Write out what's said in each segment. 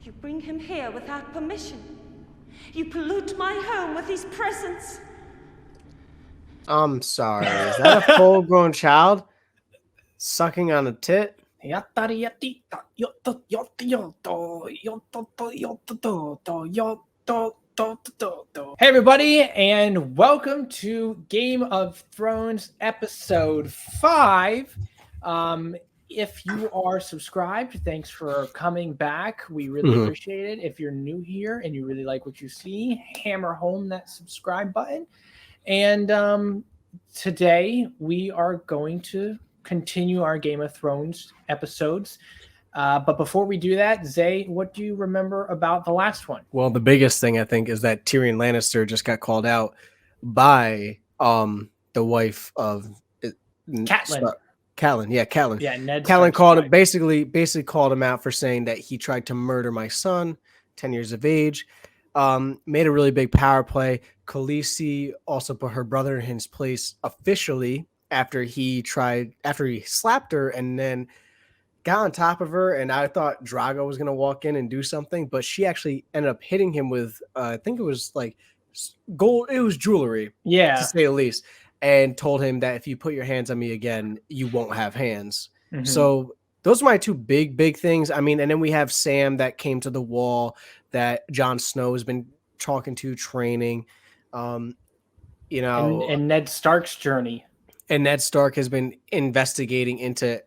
You bring him here without permission. You pollute my home with his presence. I'm sorry. Is that a full-grown child sucking on a tit? Hey everybody, and welcome to Game of Thrones episode 5. If you are subscribed, thanks for coming back. We really appreciate it. If you're new here and you really like what you see, hammer home that subscribe button. And today we are going to continue our Game of Thrones episodes. But before we do that, Zay, what do you remember about the last one? Well, the biggest thing I think is that Tyrion Lannister just got called out by the wife of Catelyn. Catelyn. Yeah, Ned Catelyn Stark's called wife. him basically called him out for saying that he tried to murder my son, 10 years of age. Made a really big power play. Khaleesi also put her brother in his place officially after he slapped her and then got on top of her. And I thought Drago was going to walk in and do something, but she actually ended up hitting him with, I think it was like gold. It was jewelry, to say the least, and told him that if you put your hands on me again, you won't have hands. So those are my two big things. I mean, and then we have Sam that came to the wall that Jon Snow has been talking to, training, and Ned Stark's journey. And Ned Stark has been investigating into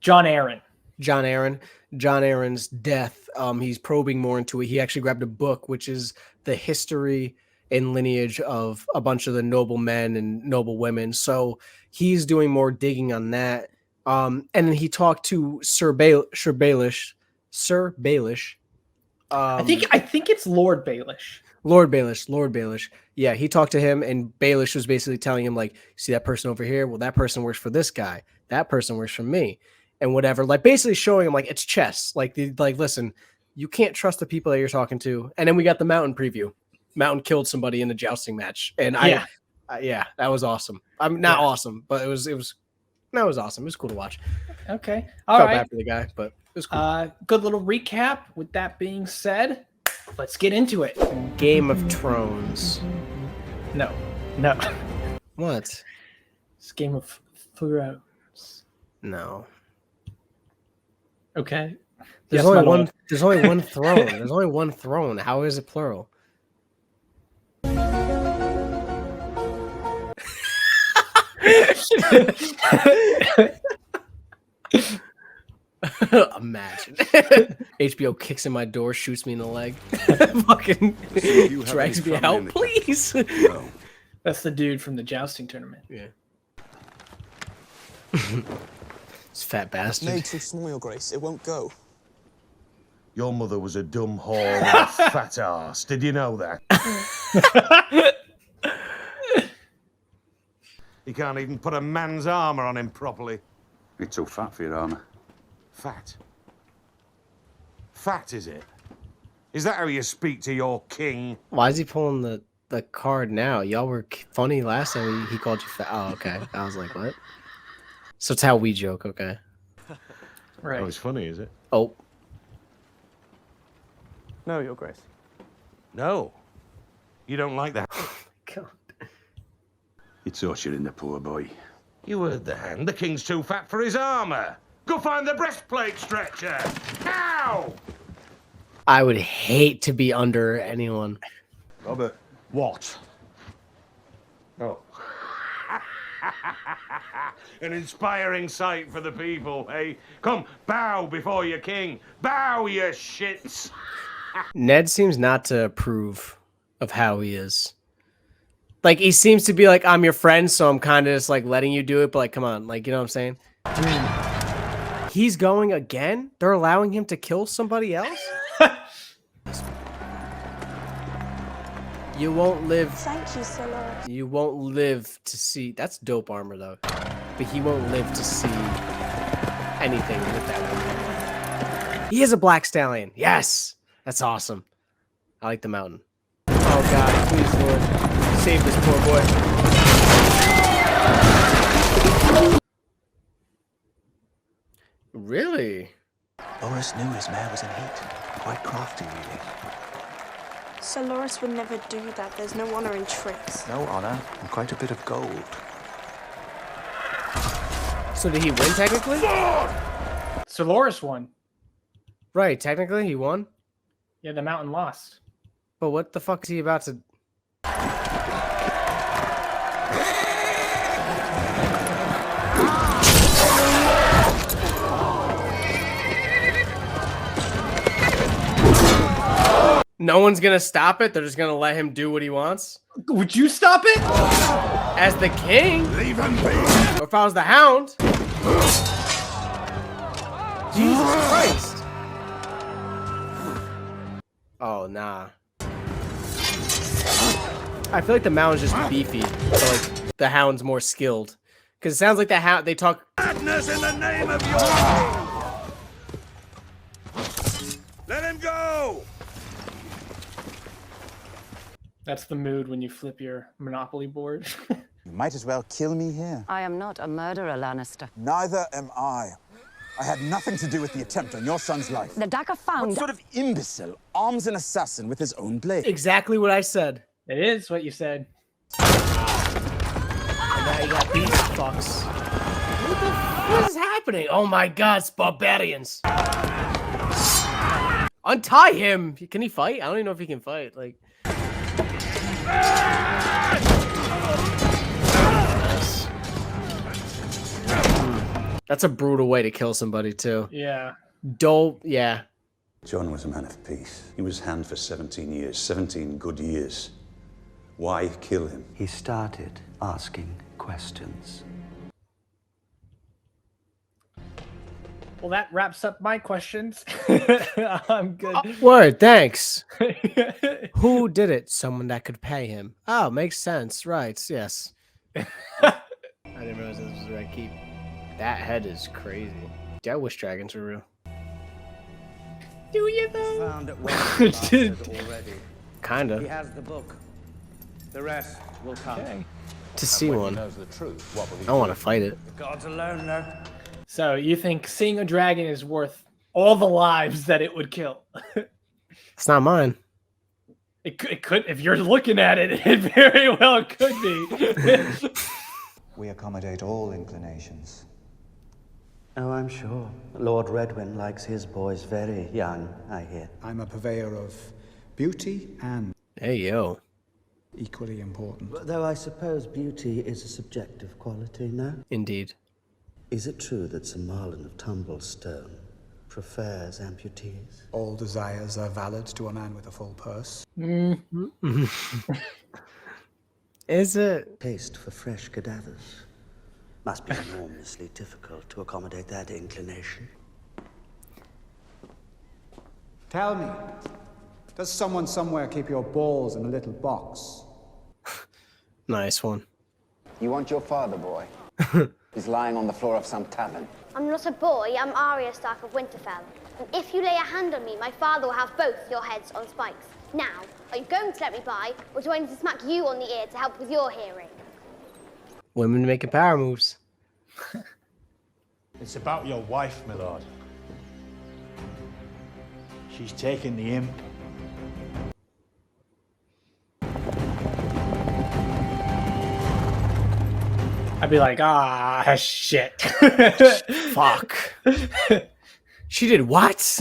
Jon Aaron's death. He's probing more into it. He actually grabbed a book, which is the history and lineage of a bunch of the noble men and noble women. So he's doing more digging on that. And then he talked to Sir Baelish. I think it's Lord Baelish. Lord Baelish. Yeah, he talked to him, and Baelish was basically telling him, like, see that person over here? Well, that person works for this guy. That person works for me, and whatever. Like, basically showing him, like, it's chess. Like, listen, you can't trust the people that you're talking to. And then we got the Mountain preview. Mountain killed somebody in the jousting match, and that was awesome. I'm not awesome, but it was awesome. It was cool to watch. Okay, Felt bad for the guy, but it was cool. Good little recap. With that being said, let's get into it. Game of Thrones. No. What? It's Game of Thrones. No. Okay. There's only one throne. There's only one throne. How is it plural? Imagine. HBO kicks in my door, shoots me in the leg, fucking drags me out, please. No. That's the dude from the jousting tournament. Yeah. This fat bastard. Made too small, Your Grace. It won't go. Your mother was a dumb whore with a fat ass. Did you know that? You can't even put a man's armor on him properly. You're too fat for your armor. Fat? Fat, is it? Is that how you speak to your king? Why is he pulling the card now? Y'all were funny last time he called you fat. Oh, okay. I was like, what? So it's how we joke, okay. Right. Oh, it's funny, is it? Oh. No, Your Grace. No. You don't like that? God. You're torturing the poor boy. You heard the hand. The king's too fat for his armor. Go find the breastplate stretcher. Now! I would hate to be under anyone. Robert. What? Oh. An inspiring sight for the people, eh? Come, bow before your king. Bow, you shits. Ned seems not to approve of how he is. Like, he seems to be like, I'm your friend, so I'm kind of just like letting you do it, but like, come on, like, you know what I'm saying? He's going again? They're allowing him to kill somebody else? You won't live. Thank you, Sir Lord. You won't live to see. That's dope armor, though. But he won't live to see anything with that woman. He is a black stallion. Yes! That's awesome. I like the mountain. Oh, God. Please, Lord. Save this poor boy. Really? Loris knew his mare was in heat. Quite crafty, really. Sir Loris would never do that. There's no honor in tricks. No honor, and quite a bit of gold. So did he win technically? So Loris won. Right, technically he won. Yeah, the mountain lost. But what the fuck is he about to? No one's gonna stop it. They're just gonna let him do what he wants. Would you stop it? As the king, Leave him be! or if I was the hound. Jesus Christ. Oh, nah. I feel like the mound's just beefy, so like the hound's more skilled. Because it sounds like the hound, they talk. Madness in the name of your... Let him go! That's the mood when you flip your Monopoly board. You might as well kill me here. I am not a murderer, Lannister. Neither am I. I had nothing to do with the attempt on your son's life. The dagger found... What sort of imbecile arms an assassin with his own blade? Exactly what I said. It is what you said. And now you got these fucks. What is happening? Oh my god, it's barbarians. Untie him! Can he fight? I don't even know if he can fight. Like... That's a brutal way to kill somebody, too. Yeah. Dope, yeah. John was a man of peace. He was hand for 17 years, 17 good years. Why kill him? He started asking questions. Well, that wraps up my questions. I'm good. Word, thanks. Who did it? Someone that could pay him. Oh, makes sense. Right, yes. I didn't realize this was the right keep. That head is crazy. I wish dragons were real. Do you though? Found one bastard already. Kinda. He has the book. The rest will come. Okay. To see one. I want to fight it. The gods alone know. So you think seeing a dragon is worth all the lives that it would kill? It's not mine. It could, if you're looking at it, it very well could be. We accommodate all inclinations. Oh, I'm sure. Lord Redwyn likes his boys very young, I hear. I'm a purveyor of beauty and Hey, yo. equally important. Though I suppose beauty is a subjective quality, no? Indeed. Is it true that Sir Marlon of Tumblestone prefers amputees? All desires are valid to a man with a full purse. Is it? Taste for fresh cadavers. Must be enormously difficult to accommodate that inclination. Tell me, does someone somewhere keep your balls in a little box? Nice one. You want your father, boy? He's lying on the floor of some tavern. I'm not a boy, I'm Arya Stark of Winterfell. And if you lay a hand on me, my father will have both your heads on spikes. Now, are you going to let me by, or do I need to smack you on the ear to help with your hearing? Women making power moves. It's about your wife, my lord. She's taken the imp. I'd be like, ah, shit. Fuck. She did what?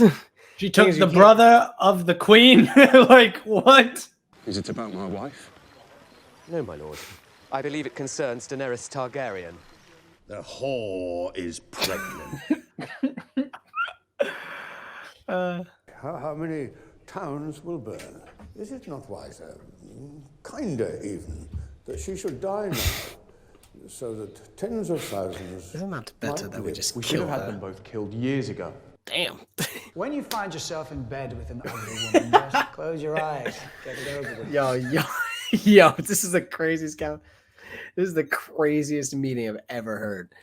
She took the brother of the queen? Like, what? Is it about my wife? No, my lord. I believe it concerns Daenerys Targaryen. The whore is pregnant. How many towns will burn? Is it not wiser, kinder even, that she should die now, so that tens of thousands... Isn't that better that we just We kill should have her? had them both killed years ago. Damn. When you find yourself in bed with an ugly woman, just close your eyes. Get it over with. Yo, this is the craziest count. This is the craziest meeting I've ever heard.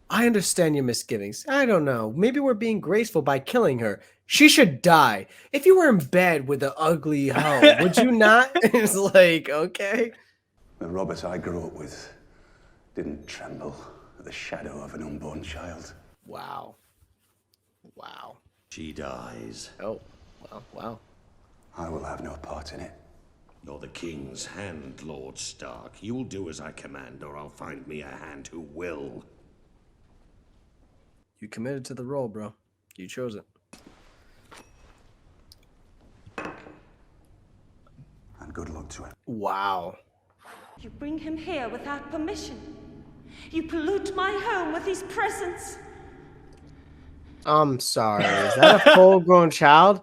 I understand your misgivings. I don't know. Maybe we're being graceful by killing her. She should die. If you were in bed with an ugly hoe, would you not? It's like, okay. The Robert I grew up with didn't tremble at the shadow of an unborn child. Wow. Wow. She dies. Oh, wow. I will have no part in it. You're the king's hand, Lord Stark. You'll do as I command, or I'll find me a hand who will. You committed to the role, bro. You chose it. And good luck to him. Wow. You bring him here without permission. You pollute my home with his presence. I'm sorry. Is that a full-grown child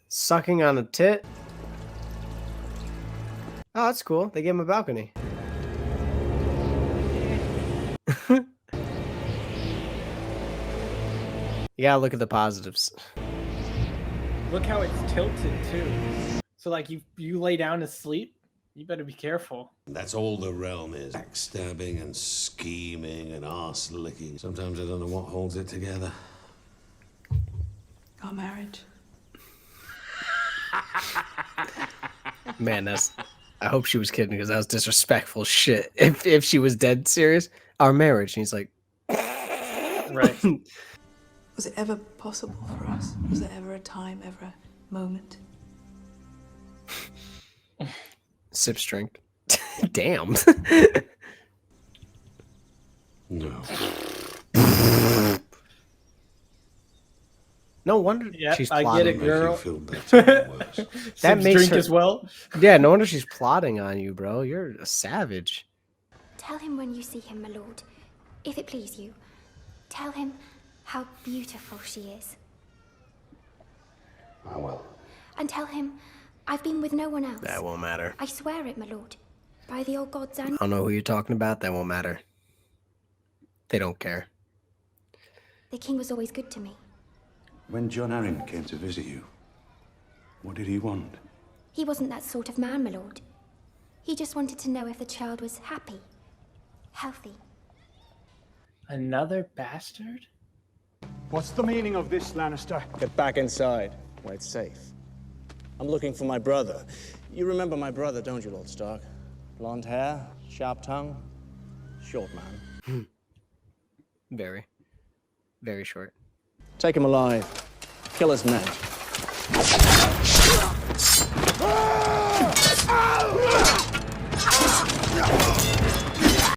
sucking on a tit? Oh, that's cool. They gave him a balcony. You gotta look at the positives. Look how it's tilted too. So like you lay down to sleep, you better be careful. That's all the realm is. Backstabbing and scheming and arse licking. Sometimes I don't know what holds it together. Our marriage. Man, I hope she was kidding because that was disrespectful shit. If she was dead serious, our marriage. And he's like, right. Was it ever possible for us? Was there ever a time, ever a moment? Sips drink. Damn. No. No wonder she's plotting. I get it, girl. That makes drink her, as well. Yeah, no wonder she's plotting on you, bro. You're a savage. Tell him when you see him, my lord, if it please you. Tell him how beautiful she is. I will. And tell him I've been with no one else. That won't matter. I swear it, my lord. By the old gods and... I don't know who you're talking about. That won't matter. They don't care. The king was always good to me. When John Arryn came to visit you, what did he want? He wasn't that sort of man, my lord. He just wanted to know if the child was happy, healthy. Another bastard? What's the meaning of this, Lannister? Get back inside, where it's safe. I'm looking for my brother. You remember my brother, don't you, Lord Stark? Blonde hair, sharp tongue, short man. Very. Very short. Take him alive. Kill his men.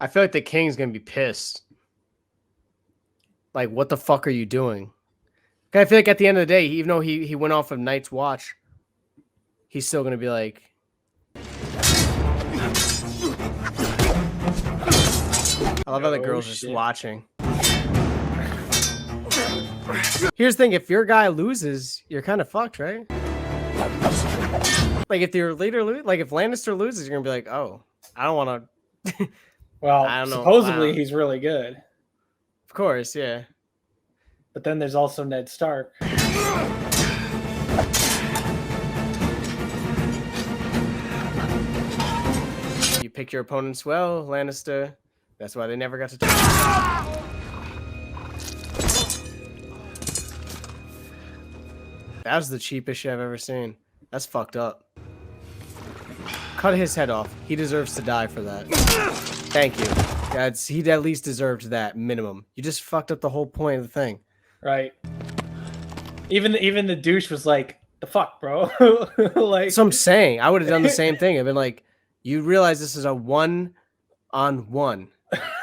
I feel like the king's gonna be pissed. Like, what the fuck are you doing? I feel like at the end of the day, even though he went off of Night's Watch, he's still gonna be like, I love how the girl's just watching. Here's the thing, if your guy loses, you're kind of fucked, right? Like, if your leader like if Lannister loses, you're gonna be like, oh, I don't want to. Well, I don't know. supposedly he's really good. Of course, yeah. But then there's also Ned Stark. You pick your opponents well, Lannister. That's why they never got to talk. That was the cheapest shit I've ever seen. That's fucked up. Cut his head off. He deserves to die for that. Thank you. He at least deserved that minimum. You just fucked up the whole point of the thing. Right. Even the douche was like, the fuck, bro? Like, so I'm saying, I would have done the same thing. I've been like, you realize this is a 1-on-1.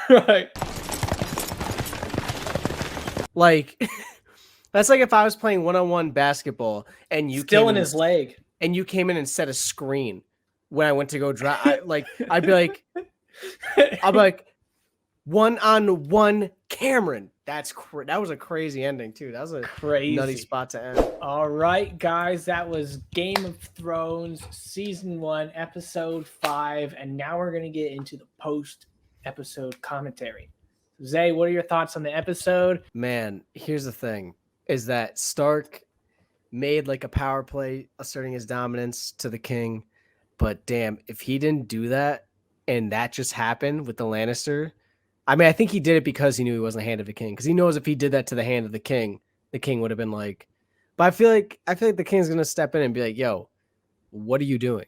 Right. Like, that's like if I was playing 1-on-1 basketball and you still in his leg, and you came in and set a screen when I went to go drive. I'd be like, 1-on-1 Cameron. That was a crazy ending too. That was a crazy nutty spot to end. All right, guys, that was Game of Thrones Season 1, Episode 5, and now we're gonna get into the post-episode commentary. Zay, what are your thoughts on the episode? Man, here's the thing: is that Stark made like a power play asserting his dominance to the king, but damn, if he didn't do that and that just happened with the Lannister. I mean, I think he did it because he knew he wasn't the hand of the king. Because he knows if he did that to the hand of the king would have been like. But I feel like the king's gonna step in and be like, "Yo, what are you doing?"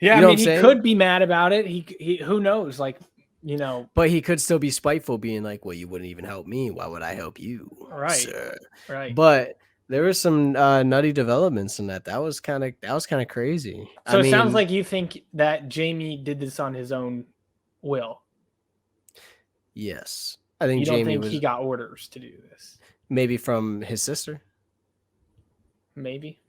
Yeah, you know I mean, he could be mad about it. He who knows? Like, you know. But he could still be spiteful, being like, "Well, you wouldn't even help me. Why would I help you?" Right. Sir? Right. But there was some nutty developments in that. That was kind of crazy. So it sounds like you think that Jamie did this on his own will. Yes, I think you don't Jamie think he got orders to do this. Maybe from his sister. Maybe.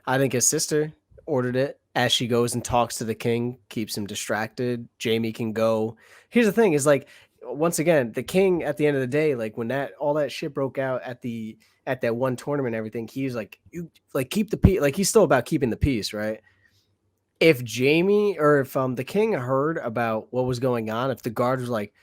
I think his sister ordered it. As she goes and talks to the king, keeps him distracted. Jamie can go. Here's the thing: is like, once again, the king at the end of the day, like when all that shit broke out at that one tournament, and everything, he's like, you like keep the peace. Like he's still about keeping the peace, right? If Jamie or if the king heard about what was going on, if the guard was like,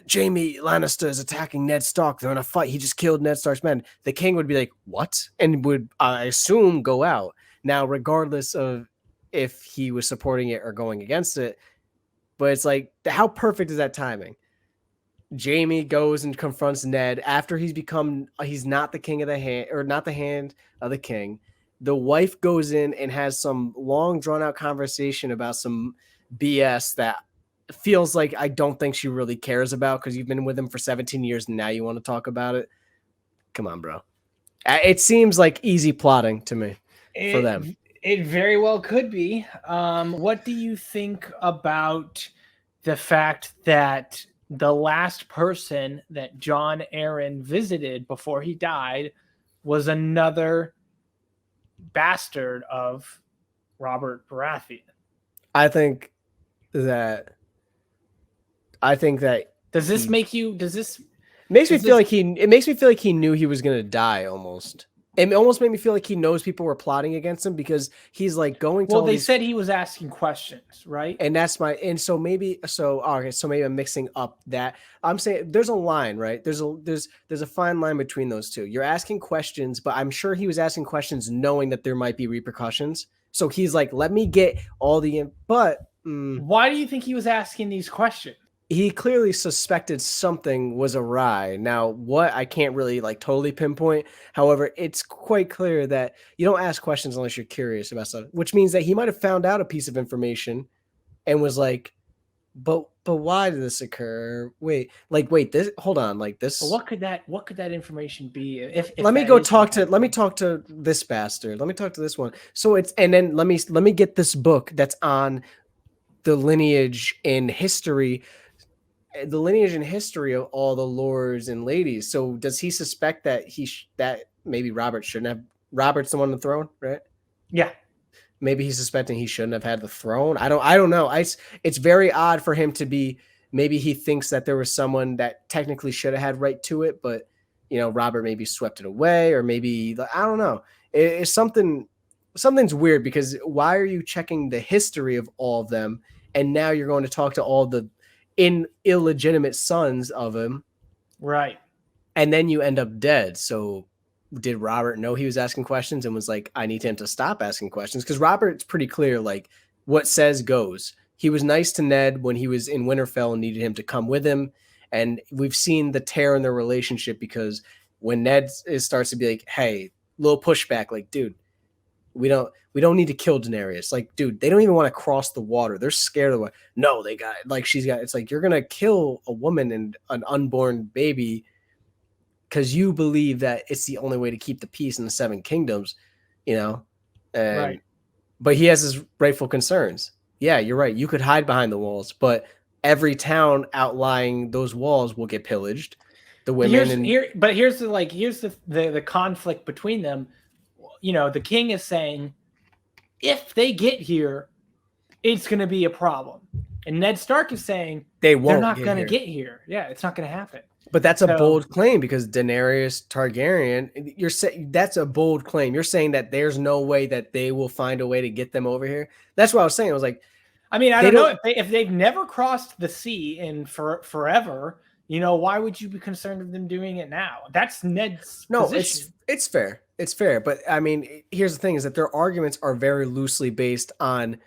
Jamie Lannister is attacking Ned Stark, they're in a fight, he just killed Ned Stark's men, the king would be like, what? And would, I assume, go out. Now, regardless of if he was supporting it or going against it, but it's like, how perfect is that timing? Jamie goes and confronts Ned after he's not the king of the hand, or not the hand of the king. The wife goes in and has some long drawn out conversation about some BS that feels like I don't think she really cares about, because you've been with him for 17 years and now you want to talk about it. Come on, bro. It seems like easy plotting to me for them. It very well could be. What do you think about the fact that the last person that Jon Arryn visited before he died was another bastard of Robert Baratheon? I think that does this make you makes me feel like he knew he was gonna die almost. It almost made me feel like he knows people were plotting against him, because he's like going to. Well, they said he was asking questions, right? And so maybe I'm mixing up that. I'm saying there's a line, right? There's a fine line between those two. You're asking questions, but I'm sure he was asking questions knowing that there might be repercussions. So he's like, let me get all the. But why do you think he was asking these questions? He clearly suspected something was awry. Now, what, I can't really like totally pinpoint. However, it's quite clear that you don't ask questions unless you're curious about stuff, which means that he might have found out a piece of information and was like, but why did this occur? Wait, this, hold on, like this. What could that information be? If let me talk to this bastard. Let me talk to this one. So and then let me get this book that's on the lineage and history of all the lords and ladies. So does he suspect that that maybe Robert shouldn't have? Robert's the one on the throne, right? Yeah. Maybe he's suspecting he shouldn't have had the throne. I don't know. It's very odd for him to be. Maybe he thinks that there was someone that technically should have had right to it, but Robert maybe swept it away, or maybe I don't know. It's something's weird, because why are you checking the history of all of them, and now you're going to talk to all the illegitimate sons of him, right? And then you end up dead. So did Robert know he was asking questions and was like, I need him to stop asking questions? Because Robert's pretty clear, like, what says goes. He was nice to Ned when he was in Winterfell and needed him to come with him, and we've seen the tear in their relationship, because when Ned starts to be like, hey, little pushback, like, dude, we don't need to kill Daenerys. Like, dude, they don't even want to cross the water. They're scared of the water. No, they got, like, it's like, you're going to kill a woman and an unborn baby because you believe that it's the only way to keep the peace in the Seven Kingdoms, right. But he has his rightful concerns. Yeah, you're right. You could hide behind the walls, but every town outlying those walls will get pillaged. The women here's the conflict between them. The king is saying, if they get here, it's going to be a problem. And Ned Stark is saying, they're not going to get here. Yeah, it's not going to happen. But that's a bold claim, because Daenerys Targaryen, that's a bold claim. You're saying that there's no way that they will find a way to get them over here. That's what I was saying. I was like, I mean, I don't know if they've never crossed the sea in forever, why would you be concerned with them doing it now? That's Ned's position. It's fair. It's fair. But I mean, here's the thing, is that their arguments are very loosely based on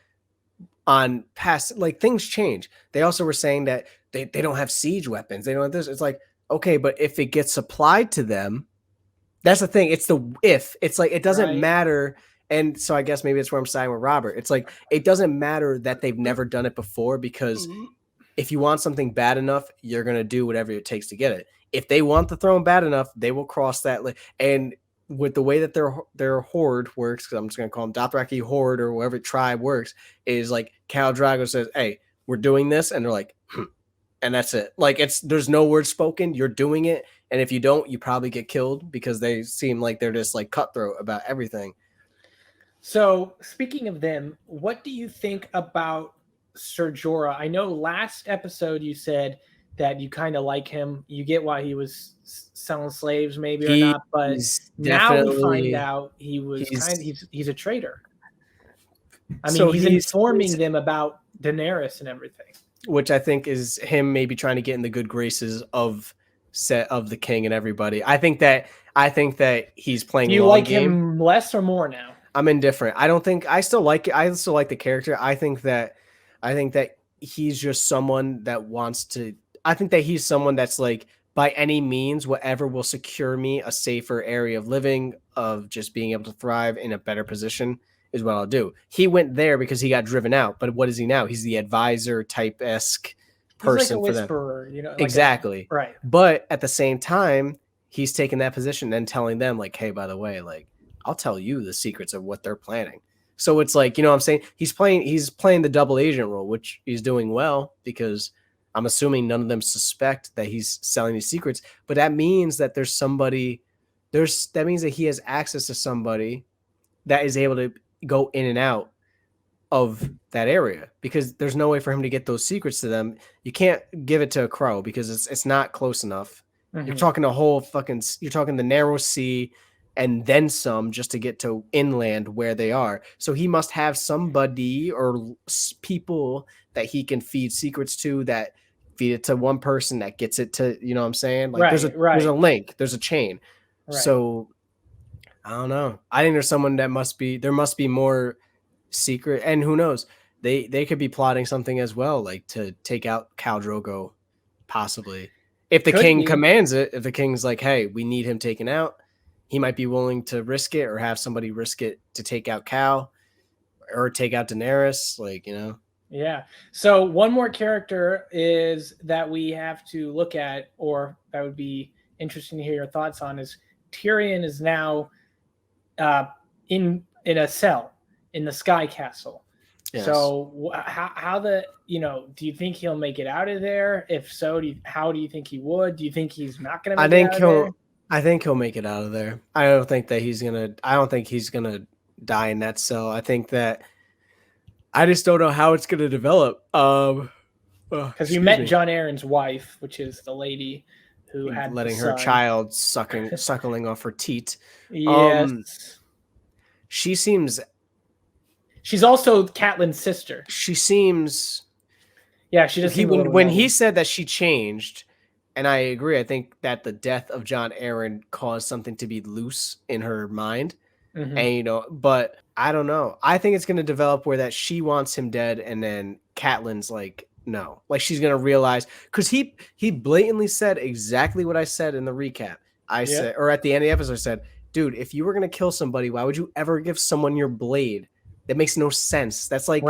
past, like, things change. They also were saying that they don't have siege weapons. They don't have this. It's like, okay, but if it gets supplied to them, that's the thing. It's it's like, it doesn't matter. And so I guess maybe it's where I'm siding with Robert. It's like, it doesn't matter that they've never done it before, because if you want something bad enough, you're going to do whatever it takes to get it. If they want the throne bad enough, they will cross that. And with the way that their horde works, because I'm just going to call them Dothraki horde or whatever tribe works, is like Khal Drogo says, hey, we're doing this. And they're like, and that's it. Like there's no word spoken. You're doing it. And if you don't, you probably get killed because they seem like they're just like cutthroat about everything. So speaking of them, what do you think about Ser Jorah? I know last episode you said that you kind of like him. You get why he was selling slaves, maybe or not, but now we find out he's a traitor. I mean, he's informing them about Daenerys and everything, which I think is him maybe trying to get in the good graces of the king and everybody. I think that he's playing. Do you like him less or more now? I'm indifferent. I still like it. I still like the character. I think that he's just someone that wants to. I think that he's someone that's like, by any means, whatever will secure me a safer area of living, of just being able to thrive in a better position, is what I'll do. He went there because he got driven out. But what is he now? He's the advisor type-esque person like a for whisperer, them. you know, exactly. Right. But at the same time, he's taking that position and telling them, like, hey, by the way, like, I'll tell you the secrets of what they're planning. So it's like, you know what I'm saying? He's playing the double agent role, which he's doing well, because I'm assuming none of them suspect that he's selling these secrets. But that means that that means that he has access to somebody that is able to go in and out of that area, because there's no way for him to get those secrets to them. You can't give it to a crow because it's not close enough. Mm-hmm. You're talking you're talking the narrow sea and then some just to get to inland where they are. So he must have somebody or people that he can feed secrets to, that feed it to one person that gets it to, you know what I'm saying? Like there's a link, there's a chain. Right. So I don't know. I think there's someone there must be more secret, and who knows? They could be plotting something as well, like to take out Khal Drogo, possibly. If the king commands it, if the king's like, hey, we need him taken out, he might be willing to risk it, or have somebody risk it to take out Cal or take out Daenerys, like, you know. Yeah. So one more character is that we have to look at, or that would be interesting to hear your thoughts on, is Tyrion is now in a cell in the Sky Castle. Yes. So how do you think he'll make it out of there? If so, how do you think he would? Do you think he's not going to make it out of there? I think he'll make it out of there. I don't think he's gonna die in that cell. I think that I just don't know how it's gonna develop. Because you met Jon Arryn's wife, which is the lady who had letting her child suckling off her teat. Yes. She's also Catelyn's sister. She seems. Yeah, she does. When he said that she changed. And I agree. I think that the death of Jon Arryn caused something to be loose in her mind. Mm-hmm. And, but I don't know. I think it's going to develop where that she wants him dead. And then Catelyn's like, no, like she's going to realize, because he blatantly said exactly what I said in the recap. I said, or at the end of the episode, I said, dude, if you were going to kill somebody, why would you ever give someone your blade? That makes no sense. That's like,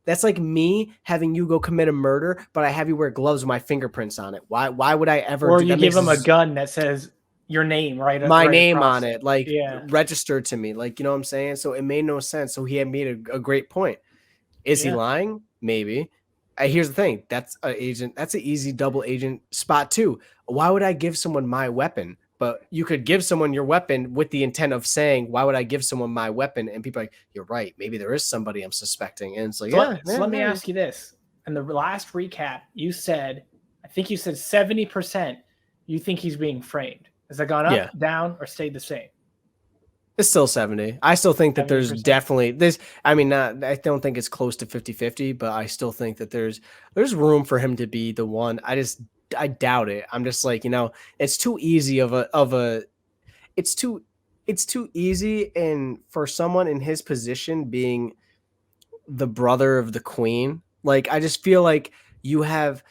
that's like me having you go commit a murder, but I have you wear gloves with my fingerprints on it. Why would I ever? Or you give him a gun that says your name, my name on it, like registered to me, like, you know what I'm saying? So it made no sense. So he had made a great point. Is he lying? Maybe. Here's the thing. That's an agent. That's an easy double agent spot too. Why would I give someone my weapon? But you could give someone your weapon with the intent of saying, why would I give someone my weapon? And people are like, you're right. Maybe there is somebody I'm suspecting. And it's like, let me ask you this. In the last recap, I think you said 70% you think he's being framed. Has that gone up, down, or stayed the same? It's still 70. I still think that 70%. There's definitely this. I mean, I don't think it's close to 50-50, but I still think that there's room for him to be the one. I doubt it. I'm just like, it's too easy it's too easy. And for someone in his position, being the brother of the queen, like, I just feel like you have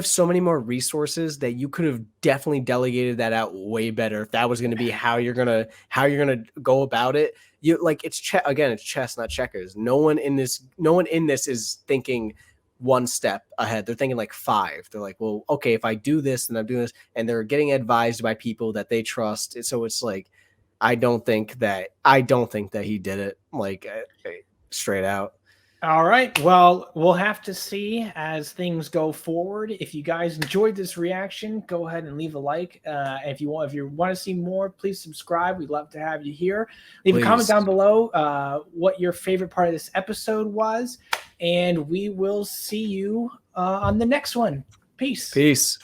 so many more resources that you could have definitely delegated that out way better. If that was going to be how you're going to go about it, it's chess, not checkers. No one in this is thinking, one step ahead. They're thinking like 5. They're like, well, okay, if I do this, then I'm doing this, and they're getting advised by people that they trust. So it's like, I don't think that he did it, like, straight out. All right. Well, we'll have to see as things go forward. If you guys enjoyed this reaction, go ahead and leave a like. If you want to see more, please subscribe. We'd love to have you here. Leave a comment down below what your favorite part of this episode was, and we will see you on the next one. Peace. Peace.